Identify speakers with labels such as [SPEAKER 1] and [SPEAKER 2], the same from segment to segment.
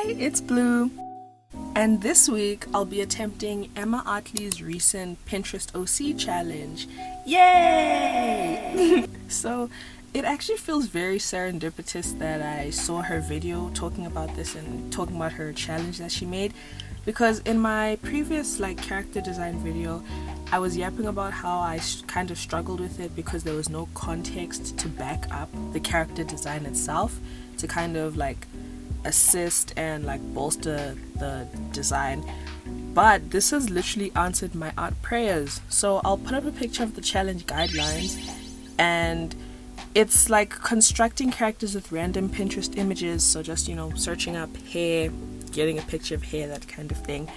[SPEAKER 1] it's Blue. And this week I'll be attempting Emma Artley's recent Pinterest OC challenge. Yay! So it actually feels very serendipitous that I saw her video talking about this and talking about her challenge that she made, because in my previous character design video I was yapping about how I kind of struggled with it because there was no context to back up the character design itself to kind of assist and bolster the design. But this has literally answered my art prayers. So I'll put up a picture of the challenge guidelines, and it's constructing characters with random Pinterest images. So just searching up hair, getting a picture of hair, that kind of thing.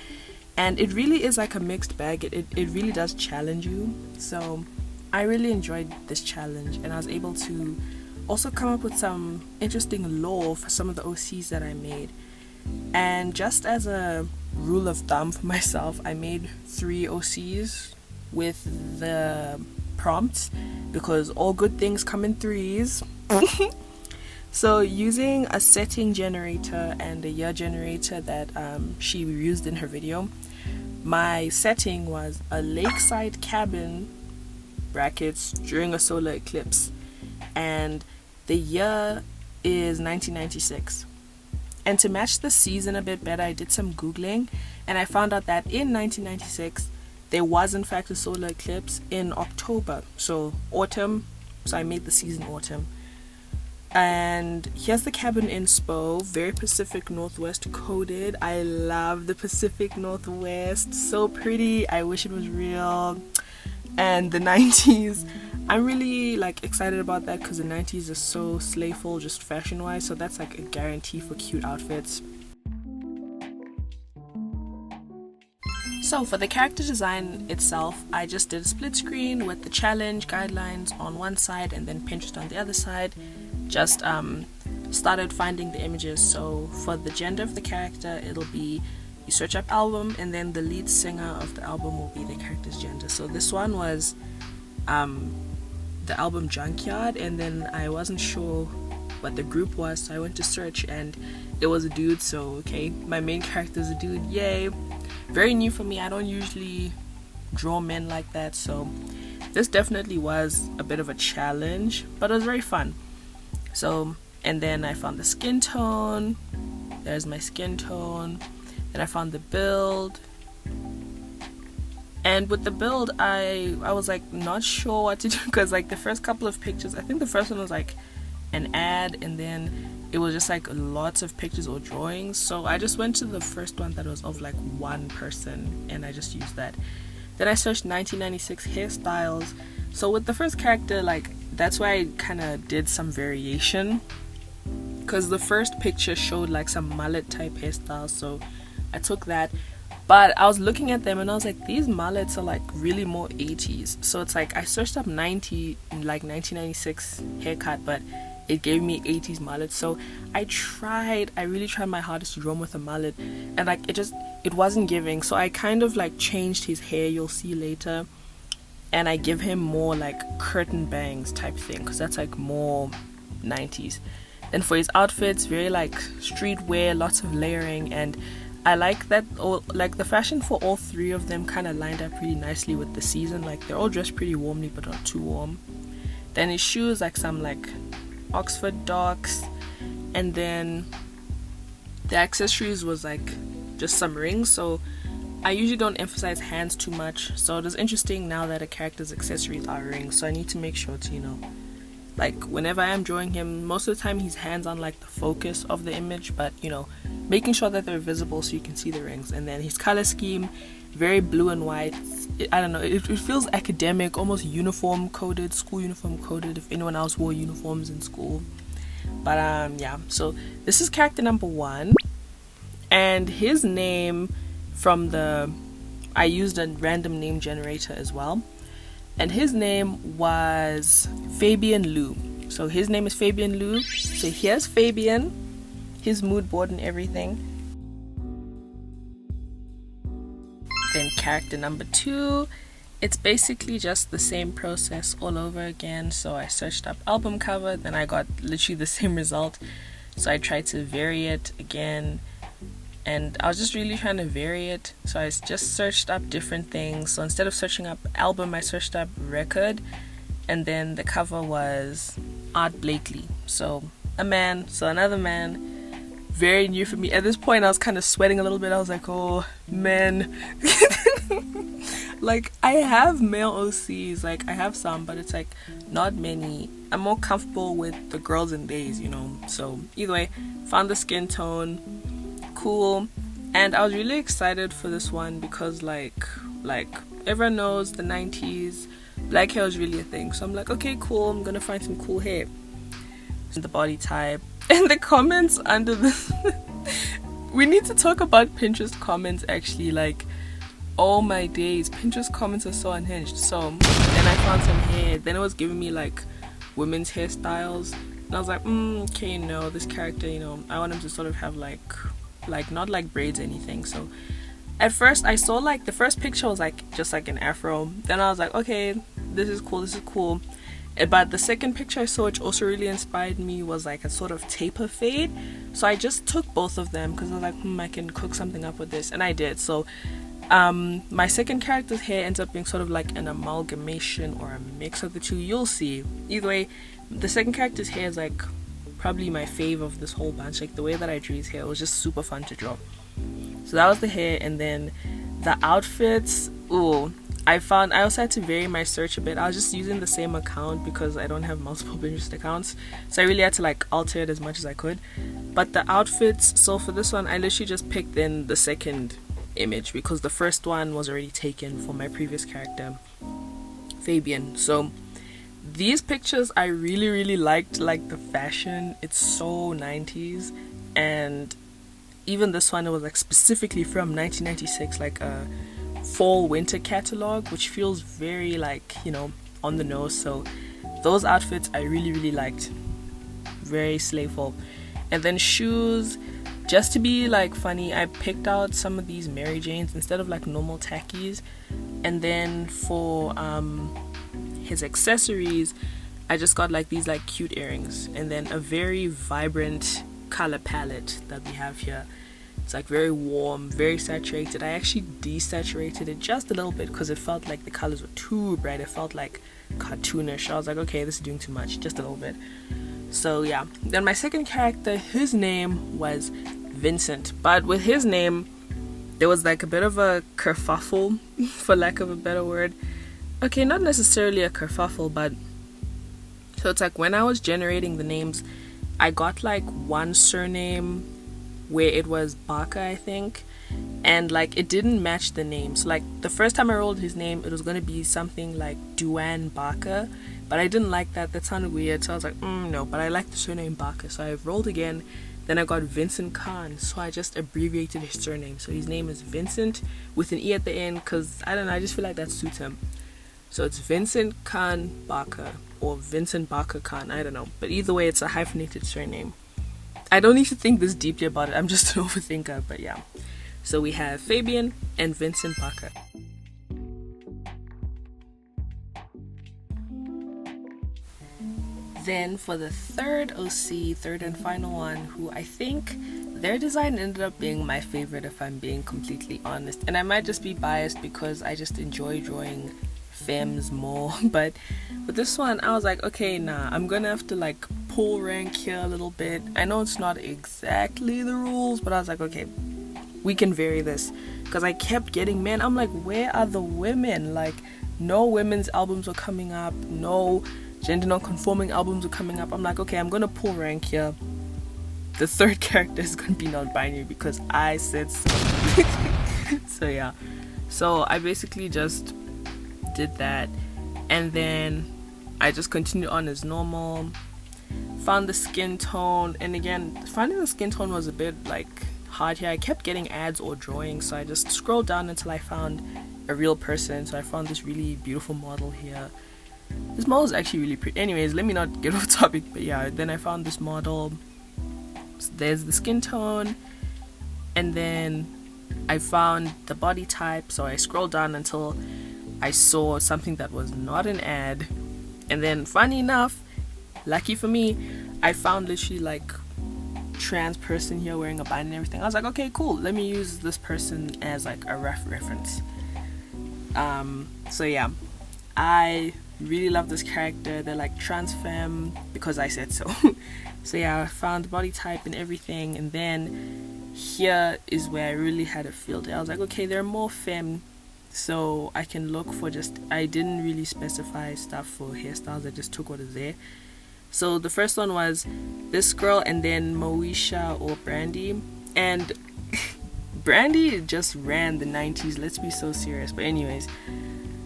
[SPEAKER 1] And it really is a mixed bag. It really does challenge you. So I really enjoyed this challenge, and I was able to also come up with some interesting lore for some of the OCs that I made. And just as a rule of thumb for myself, I made 3 OCs with the prompts because all good things come in threes. So using a setting generator and a year generator that she used in her video, my setting was a lakeside cabin brackets during a solar eclipse, and the year is 1996. And to match the season a bit better, I did some googling, and I found out that in 1996 there was in fact a solar eclipse in October, so autumn. So I made the season autumn. And here's the cabin inspo, very Pacific Northwest coded. I love the Pacific Northwest, so pretty. I wish it was real. And the 90s, I'm really excited about that because the 90s is so slayful just fashion wise, so that's a guarantee for cute outfits. So for the character design itself, I just did a split screen with the challenge guidelines on one side and then Pinterest on the other side. Just started finding the images. So for the gender of the character, it'll be, you search up album and then the lead singer of the album will be the character's gender. So this one was the album Junkyard, and then I wasn't sure what the group was, so I went to search and it was a dude. So okay, my main character is a dude, yay. Very new for me, I don't usually draw men like that, so this definitely was a bit of a challenge, but it was very fun. So, and then I found the skin tone, there's my skin tone, then I found the build. And with the build, I was not sure what to do because the first couple of pictures, I think the first one was an ad, and then it was just lots of pictures or drawings. So I just went to the first one that was of one person, and I just used that. Then I searched 1996 hairstyles. So with the first character, that's why I kind of did some variation, because the first picture showed some mullet type hairstyles, so I took that. But I was looking at them and I was these mullets are really more 80s. So it's I searched up 1996 haircut, but it gave me 80s mullets. So I really tried my hardest to draw him with a mullet, and it wasn't giving. So I kind of changed his hair, you'll see later, and I give him more curtain bangs type thing, because that's more 90s. Then for his outfits, very streetwear, lots of layering, and I like that the fashion for all 3 of them kind of lined up really nicely with the season. They're all dressed pretty warmly but not too warm. Then his shoes, some Oxford Docks, and then the accessories was just some rings. So I usually don't emphasize hands too much, so it is interesting now that a character's accessories are rings. So I need to make sure to whenever I am drawing him, most of the time his hands on the focus of the image, but making sure that they're visible so you can see the rings. And then his color scheme, very blue and white. I don't know, it feels academic, almost uniform coded, school uniform coded, if anyone else wore uniforms in school. But yeah, so this is character number 1, and his name I used a random name generator as well, and his name was Fabian Liu. So his name is Fabian Liu. So here's Fabian, his mood board and everything. Then character number 2, it's basically just the same process all over again. So I searched up album cover, then I got literally the same result. So I tried to vary it again, and I was just really trying to vary it. So I just searched up different things. So instead of searching up album, I searched up record, and then the cover was Art Blakely. So a man, so another man, very new for me. At this point I was kind of sweating a little bit. I was like, oh men. Like, I have male OCs, like I have some, but it's like not many. I'm more comfortable with the girls and days, you know. So either way, found the skin tone, cool. And I was really excited for this one because like everyone knows the 90s, black hair was really a thing. So I'm like, okay, cool, I'm gonna find some cool hair. The body type and the comments under this. We need to talk about Pinterest comments actually. Like, oh my days, Pinterest comments are so unhinged. So then I found some hair, then it was giving me like women's hairstyles, and I was like, okay, no, this character, you know, I want him to sort of have like not like braids or anything. So at first I saw like the first picture was like just like an afro, then I was like, okay, this is cool. But the second picture I saw, which also really inspired me, was like a sort of taper fade. So I just took both of them because I was like, I can cook something up with this, and I did. So my second character's hair ends up being sort of like an amalgamation or a mix of the two. You'll see. Either way, the second character's hair is like probably my fave of this whole bunch. Like the way that I drew his hair was just super fun to draw. So that was the hair, and then the outfits. Ooh, I also had to vary my search a bit. I was just using the same account because I don't have multiple Pinterest accounts, so I really had to like alter it as much as I could. But the outfits, so for this one I literally just picked in the second image because the first one was already taken for my previous character, Fabian. So these pictures I really liked, like the fashion, it's so 90s, and even this one, it was like specifically from 1996, like a fall winter catalog, which feels very like, you know, on the nose. So those outfits I really liked, very slayful. And then shoes, just to be like funny, I picked out some of these Mary Janes instead of like normal tackies. And then for his accessories, I just got like these like cute earrings, and then a very vibrant color palette that we have here. It's like very warm, very saturated. I actually desaturated it just a little bit because it felt like the colors were too bright. It felt like cartoonish. I was like, okay, this is doing too much, just a little bit. So yeah, then my second character, his name was Vincent, but with his name there was like a bit of a kerfuffle, for lack of a better word. Okay, not necessarily a kerfuffle, but so it's like when I was generating the names, I got like one surname where it was Barker, I think, and like it didn't match the name. So like the first time I rolled his name, it was going to be something like Duane Barker, but I didn't like that sounded weird. So I was like, no, but I like the surname Barker. So I rolled again, then I got Vincent Khan, so I just abbreviated his surname. So his name is Vincent with an E at the end because I don't know, I just feel like that suits him. So it's Vincent Khan Barker or Vincent Barker-Khan, I don't know, but either way it's a hyphenated surname. I don't need to think this deeply about it, I'm just an overthinker, but yeah. So we have Fabian and Vincent Barker. Then for the third OC, third and final one, who I think their design ended up being my favorite if I'm being completely honest. And I might just be biased because I just enjoy drawing femmes more, but with this one I was like, okay, nah, I'm gonna have to like pull rank here a little bit. I know it's not exactly the rules, but I was like, okay, we can vary this, because I kept getting men. I'm like, where are the women? Like, no women's albums were coming up, no gender non-conforming albums were coming up. I'm like, okay, I'm gonna pull rank here. The third character is gonna be non-binary because I said so. So yeah, so I basically just did that, and then I just continued on as normal, found the skin tone, and again, finding the skin tone was a bit like hard here. I kept getting ads or drawings, so I just scrolled down until I found a real person. So I found this really beautiful model here. This model is actually really pretty. Anyways, let me not get off topic, but yeah, then I found this model. So there's the skin tone, and then I found the body type, so I scrolled down until I saw something that was not an ad, and then funny enough, lucky for me, I found literally like trans person here wearing a bun and everything. I was like, okay, cool, let me use this person as like a rough reference. So yeah, I really love this character. They're like trans femme because I said so. So yeah, I found the body type and everything, and then here is where I really had a field day. I was like, okay, they're more femme, so I can look for I didn't really specify stuff for hairstyles, I just took what is there. So the first one was this girl, and then Moesha or Brandy. And Brandy just ran the 90s, let's be so serious. But anyways,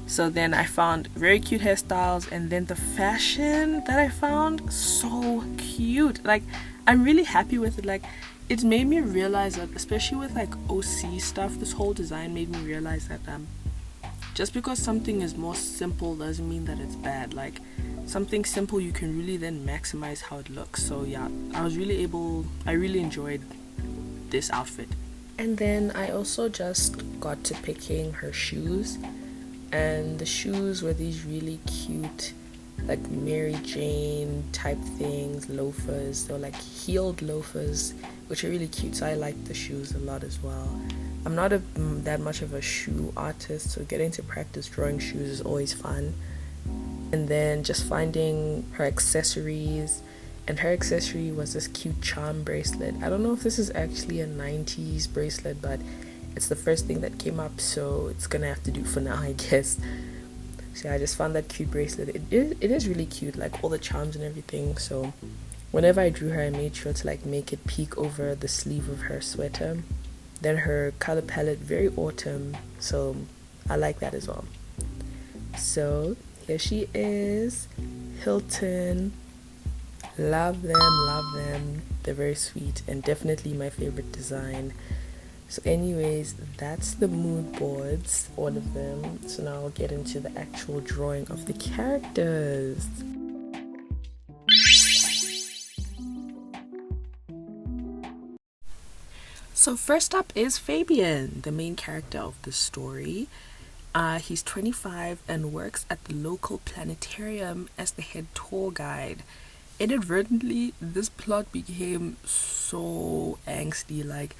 [SPEAKER 1] so then I found very cute hairstyles, and then the fashion that I found, so cute. Like, I'm really happy with it. Like, it made me realize that, especially with like OC stuff, this whole design made me realize that just because something is more simple doesn't mean that it's bad. Like, something simple, you can really then maximize how it looks. So yeah, I really enjoyed this outfit. And then I also just got to picking her shoes, and the shoes were these really cute, like Mary Jane type things, loafers. They were like heeled loafers, which are really cute, so I like the shoes a lot as well. I'm not that much of a shoe artist, so getting to practice drawing shoes is always fun. And then just finding her accessories, and her accessory was this cute charm bracelet. I don't know if this is actually a 90s bracelet, but it's the first thing that came up, so it's gonna have to do for now, I guess. So yeah, I just found that cute bracelet. It is really cute, like all the charms and everything. So whenever I drew her, I made sure to like make it peek over the sleeve of her sweater. Then her color palette, very autumn, so I like that as well. So here she is, Hilton. Love them. They're very sweet and definitely my favorite design. So anyways, that's the mood boards, all of them. So now I'll get into the actual drawing of the characters. So first up is Fabian, the main character of the story. He's 25 and works at the local planetarium as the head tour guide. Inadvertently, this plot became so angsty. Like,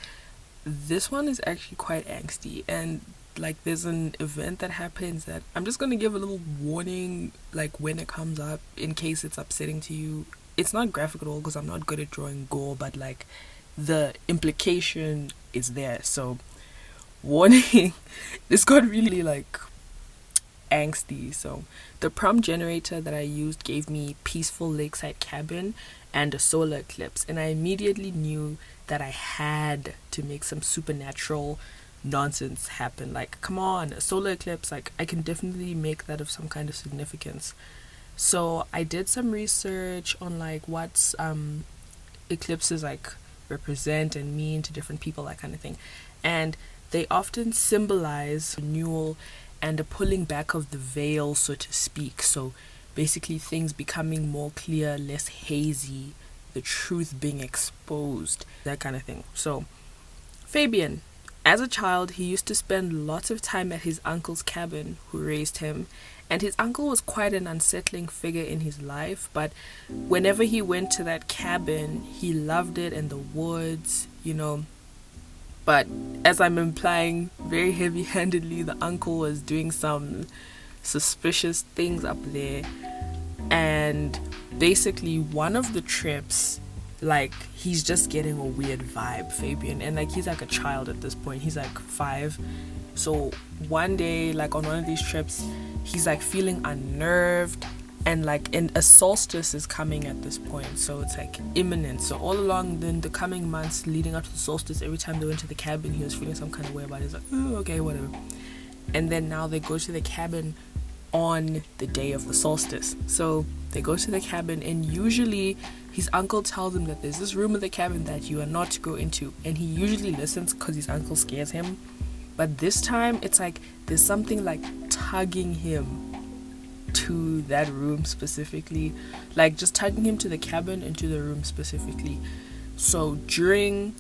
[SPEAKER 1] this one is actually quite angsty, and like there's an event that happens that I'm just gonna give a little warning, like when it comes up, in case it's upsetting to you. It's not graphic at all because I'm not good at drawing gore, but like the implication is there, so warning. This got really like angsty. So the prompt generator that I used gave me peaceful lakeside cabin and a solar eclipse, and I immediately knew that I had to make some supernatural nonsense happen. Like, come on, a solar eclipse, like I can definitely make that of some kind of significance. So I did some research on like what's eclipses like represent and mean to different people, that kind of thing, and they often symbolize renewal and a pulling back of the veil, so to speak. So basically things becoming more clear, less hazy, the truth being exposed, that kind of thing. So Fabian, as a child, he used to spend lots of time at his uncle's cabin, who raised him, and his uncle was quite an unsettling figure in his life, but whenever he went to that cabin, he loved it and the woods, you know. But as I'm implying very heavy-handedly, the uncle was doing some suspicious things up there. And basically one of the trips, like, he's just getting a weird vibe, Fabian. And like, he's like a child at this point. He's like 5. So one day, like on one of these trips, he's like feeling unnerved. And like a solstice is coming at this point, so it's like imminent. So all along then the coming months leading up to the solstice, every time they went to the cabin, he was feeling some kind of way about it. He's like, oh, okay, whatever. And then now they go to the cabin on the day of the solstice. So they go to the cabin, and usually his uncle tells him that there's this room in the cabin that you are not to go into, and he usually listens because his uncle scares him. But this time it's like there's something like tugging him to that room specifically, like just tugging him to the cabin and to the room specifically. So during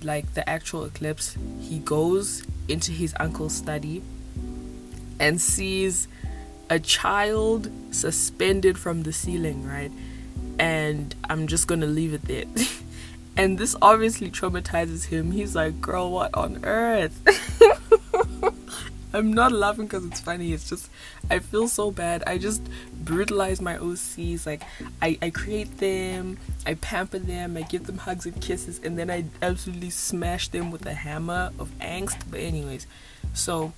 [SPEAKER 1] like the actual eclipse, he goes into his uncle's study and sees a child suspended from the ceiling, right? And I'm just gonna leave it there. And this obviously traumatizes him. He's like, girl, what on earth? I'm not laughing because it's funny. It's just, I feel so bad. I just brutalize my OCs. Like, I create them, I pamper them, I give them hugs and kisses, and then I absolutely smash them with a hammer of angst. But anyways, so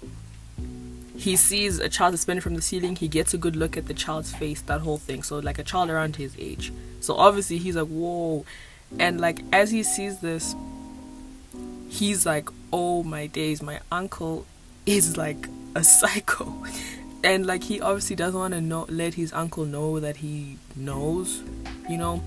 [SPEAKER 1] he sees a child suspended from the ceiling. He gets a good look at the child's face, that whole thing. So like a child around his age. So obviously he's like, whoa. And like as he sees this, he's like, oh my days, my uncle is like a psycho. And like he obviously doesn't want to let his uncle know that he knows, you know.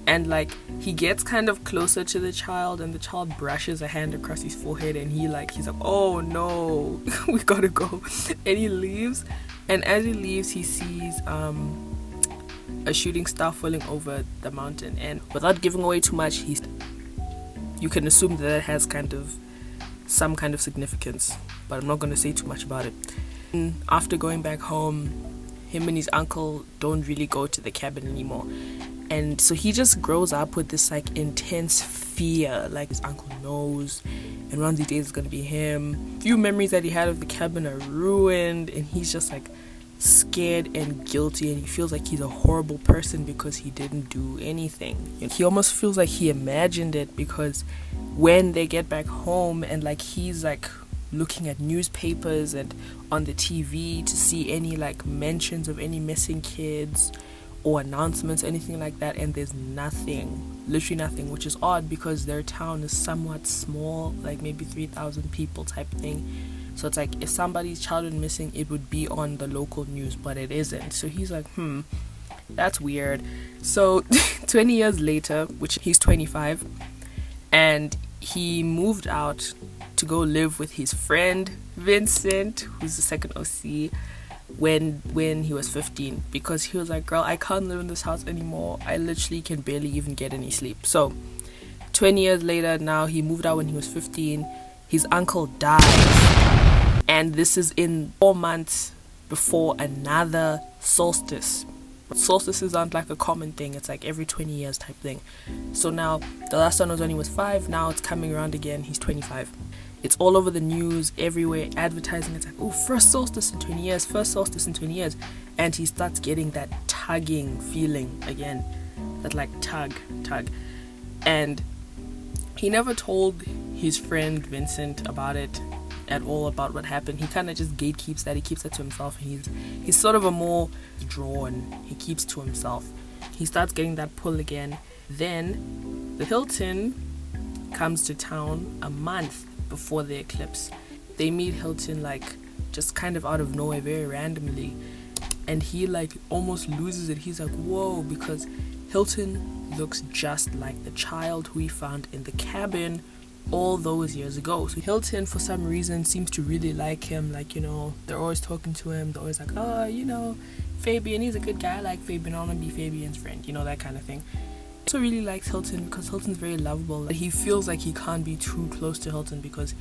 [SPEAKER 1] And like he gets kind of closer to the child, and the child brushes a hand across his forehead, and he's like, oh no, we gotta go. And he leaves, and as he leaves he sees a shooting star falling over the mountain. And without giving away too much, you can assume that it has some kind of significance, but I'm not going to say too much about it. And after going back home, him and his uncle don't really go to the cabin anymore, and so he just grows up with this like intense fear, like his uncle knows, and one of these days it's going to be him. Few memories that he had of the cabin are ruined, and he's just like scared and guilty, and he feels like he's a horrible person because he didn't do anything. He almost feels like he imagined it, because when they get back home and like he's like looking at newspapers and on the TV to see any like mentions of any missing kids or announcements, anything like that, and there's nothing, literally nothing, which is odd because their town is somewhat small, like maybe 3,000 people type thing. So it's like if somebody's child is missing, it would be on the local news, but it isn't. So he's like, that's weird. So 20 years later, which he's 25, and he moved out to go live with his friend Vincent, who's the second OC, when he was 15, because he was like, girl, I can't live in this house anymore. I literally can barely even get any sleep. So 20 years later, now he moved out when he was 15. His uncle dies, and this is in 4 months before another solstice. Solstices aren't like a common thing, it's like every 20 years type thing. So now the last one was when he was 5, now it's coming around again, he's 25. It's all over the news, everywhere, advertising. It's like, oh, first solstice in 20 years, first solstice in 20 years. And he starts getting that tugging feeling again, that like tug. And he never told his friend Vincent about it at all, about what happened. He kind of just gatekeeps that. He keeps that to himself. He's sort of a more drawn. He keeps to himself. He starts getting that pull again. Then the Hilton comes to town a month before the eclipse. They meet Hilton like just kind of out of nowhere, very randomly, and he like almost loses it. He's like, whoa, because Hilton looks just like the child who he found in the cabin all those years ago. So Hilton, for some reason, seems to really like him. Like, you know, they're always talking to him. They're always like, oh, you know, Fabian, he's a good guy. I like Fabian. I want to be Fabian's friend. You know, that kind of thing. He also really likes Hilton because Hilton's very lovable. He feels like he can't be too close to Hilton because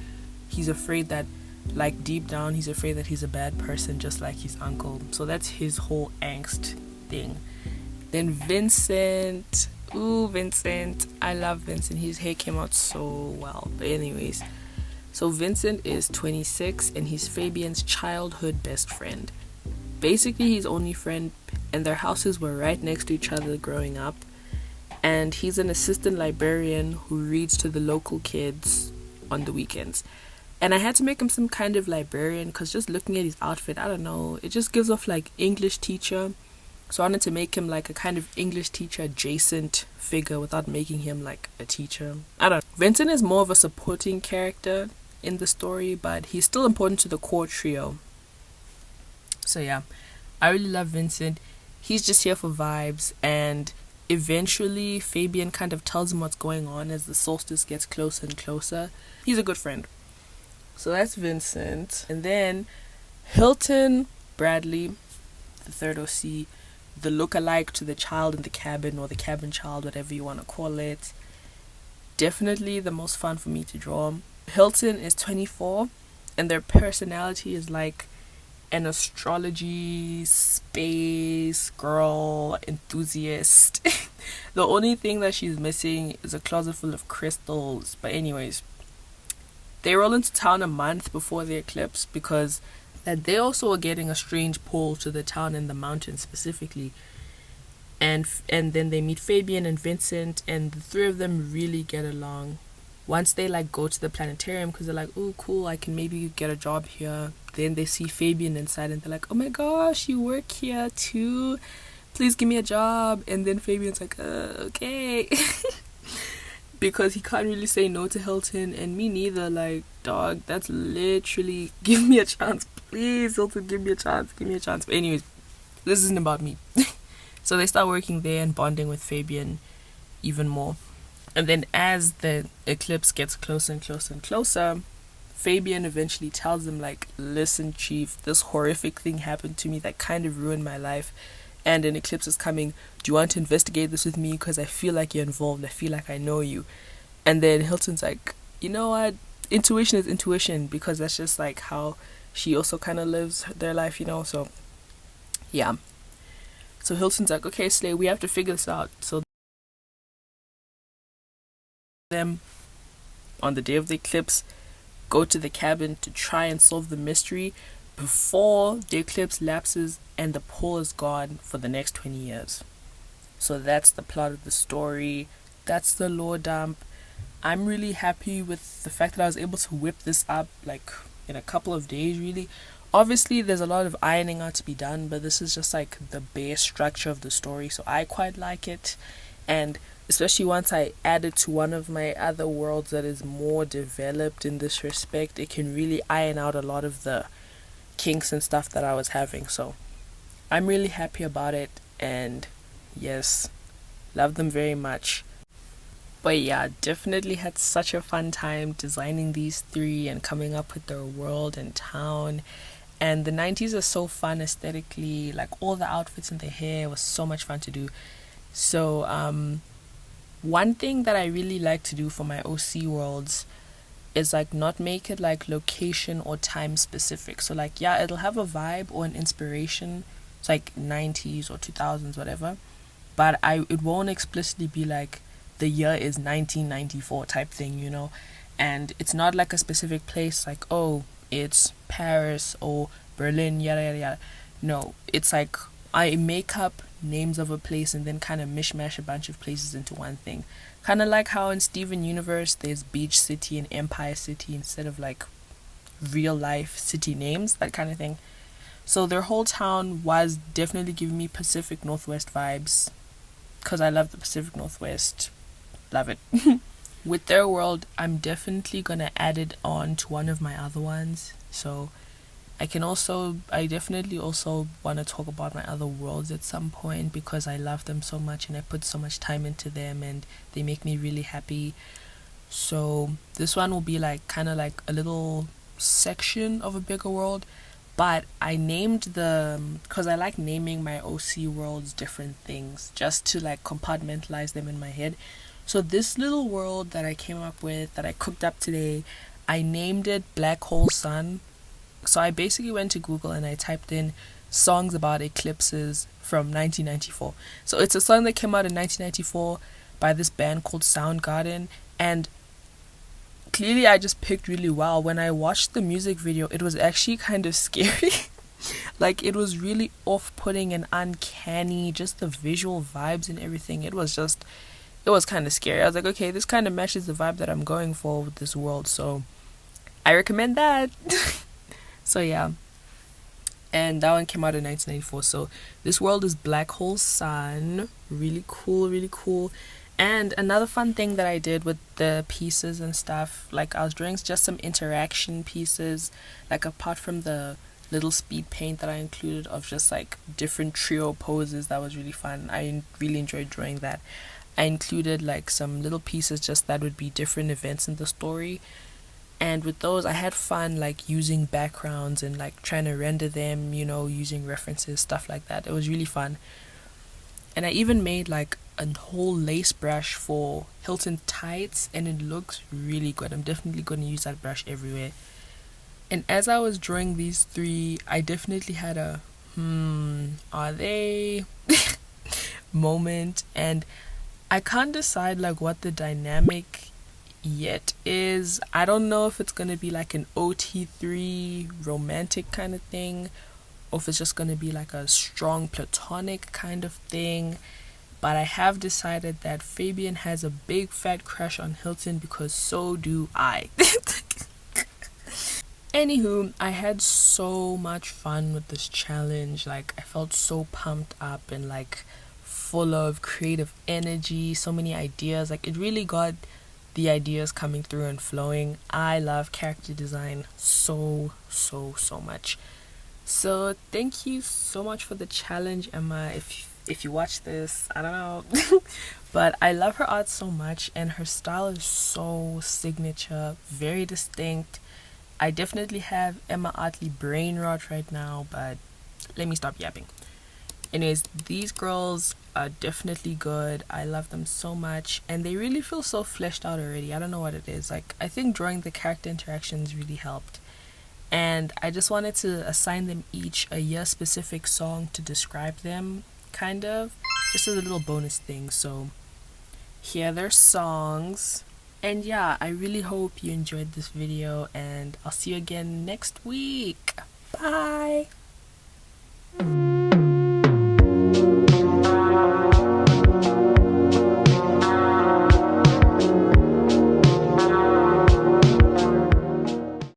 [SPEAKER 1] he's afraid that, like, deep down, he's afraid that he's a bad person, just like his uncle. So that's his whole angst thing. Then Vincent. Ooh, Vincent. I love Vincent. His hair came out so well. But anyways, so Vincent is 26 and he's Fabian's childhood best friend. Basically his only friend, and their houses were right next to each other growing up. And he's an assistant librarian who reads to the local kids on the weekends. And I had to make him some kind of librarian because just looking at his outfit, I don't know, it just gives off like English teacher. So I wanted to make him like a kind of English teacher adjacent figure without making him like a teacher. I don't know. Vincent is more of a supporting character in the story, but he's still important to the core trio. So yeah, I really love Vincent. He's just here for vibes, and eventually Fabian kind of tells him what's going on as the solstice gets closer and closer. He's a good friend. So that's Vincent. And then Hilton Bradley, the third OC, the look-alike to the child in the cabin, or the cabin child, whatever you want to call it. Definitely the most fun for me to draw. Hilton is 24, and their personality is like an astrology space girl enthusiast. The only thing that she's missing is a closet full of crystals. But anyways, they roll into town a month before the eclipse because that they also are getting a strange pull to the town and the mountains specifically. And then they meet Fabian and Vincent, and the three of them really get along. Once they like go to the planetarium because they're like, oh cool, I can maybe get a job here. Then they see Fabian inside and they're like, oh my gosh, you work here too, please give me a job. And then Fabian's like, okay. Because he can't really say no to Hilton, and me neither. Like, dog, that's literally, give me a chance, please, Hilton, give me a chance. But anyways, this isn't about me. So they start working there and bonding with Fabian even more. And then as the eclipse gets closer and closer and closer, Fabian eventually tells him, like, listen, Chief, this horrific thing happened to me that kind of ruined my life, and an eclipse is coming. Do you want to investigate this with me? Because I feel like you're involved. I feel like I know you. And then Hilton's like, you know what? Intuition is intuition, because that's just like how she also kind of lives their life, you know? So, yeah. So Hilton's like, okay, Slay, we have to figure this out. So them on the day of the eclipse go to the cabin to try and solve the mystery before the eclipse lapses and the pole is gone for the next 20 years. So that's the plot of the story. That's the lore dump. I'm really happy with the fact that I was able to whip this up like in a couple of days, really. Obviously there's a lot of ironing out to be done, but this is just like the base structure of the story, so I quite like it. And especially once I add it to one of my other worlds that is more developed in this respect, it can really iron out a lot of the kinks and stuff that I was having. So I'm really happy about it, and yes, love them very much. But yeah, definitely had such a fun time designing these three and coming up with their world and town. And the 90s are so fun aesthetically, like all the outfits and the hair was so much fun to do. So one thing that I really like to do for my OC worlds is like not make it like location or time specific. So like, yeah, it'll have a vibe or an inspiration. It's like 90s or 2000s, whatever. But it won't explicitly be like the year is 1994 type thing, you know? And it's not like a specific place like, oh, it's Paris or Berlin, yada yada yada. No, it's like I make up names of a place and then kind of mishmash a bunch of places into one thing. Kind of like how in Steven Universe there's Beach City and Empire City instead of like real life city names, that kind of thing. So their whole town was definitely giving me Pacific Northwest vibes, because I love the Pacific Northwest. Love it. With their world, I'm definitely gonna add it on to one of my other ones. So I definitely also want to talk about my other worlds at some point, because I love them so much and I put so much time into them and they make me really happy. So this one will be like kind of like a little section of a bigger world, but I named because I like naming my OC worlds different things just to like compartmentalize them in my head. So this little world that I came up with, that I cooked up today, I named it Black Hole Sun. So I basically went to Google and I typed in songs about eclipses from 1994. So it's a song that came out in 1994 by this band called Soundgarden, and clearly I just picked really well. When I watched the music video, it was actually kind of scary. Like, it was really off-putting and uncanny, just the visual vibes and everything. It was kind of scary. I was like, okay, this kind of matches the vibe that I'm going for with this world, so I recommend that. So yeah, and that one came out in 1994. So this world is Black Hole Sun. Really cool, really cool. And another fun thing that I did with the pieces and stuff, like I was drawing just some interaction pieces, like apart from the little speed paint that I included of just like different trio poses. That was really fun. I really enjoyed drawing that. I included like some little pieces just that would be different events in the story. And with those, I had fun like using backgrounds and like trying to render them, you know, using references, stuff like that. It was really fun. And I even made like a whole lace brush for Hilton tights, and it looks really good. I'm definitely going to use that brush everywhere. And as I was drawing these three, I definitely had a are they moment, and I can't decide like what the dynamic yet is. I don't know if it's gonna be like an OT3 romantic kind of thing, or if it's just gonna be like a strong platonic kind of thing. But I have decided that Fabian has a big fat crush on Hilton because so do I. Anywho, I had so much fun with this challenge. Like, I felt so pumped up and like full of creative energy, so many ideas. Like, it really got the ideas coming through and flowing. I love character design so much. So thank you so much for the challenge, Emma. If you watch this, I don't know. But I love her art so much, and her style is so signature, very distinct. I definitely have Emma Otley brain rot right now, but let me stop yapping. Anyways, these girls are definitely good. I love them so much, and they really feel so fleshed out already. I don't know what it is. Like, I think drawing the character interactions really helped. And I just wanted to assign them each a year specific song to describe them, kind of. Just as a little bonus thing. So here are their songs. And yeah, I really hope you enjoyed this video, and I'll see you again next week. Bye!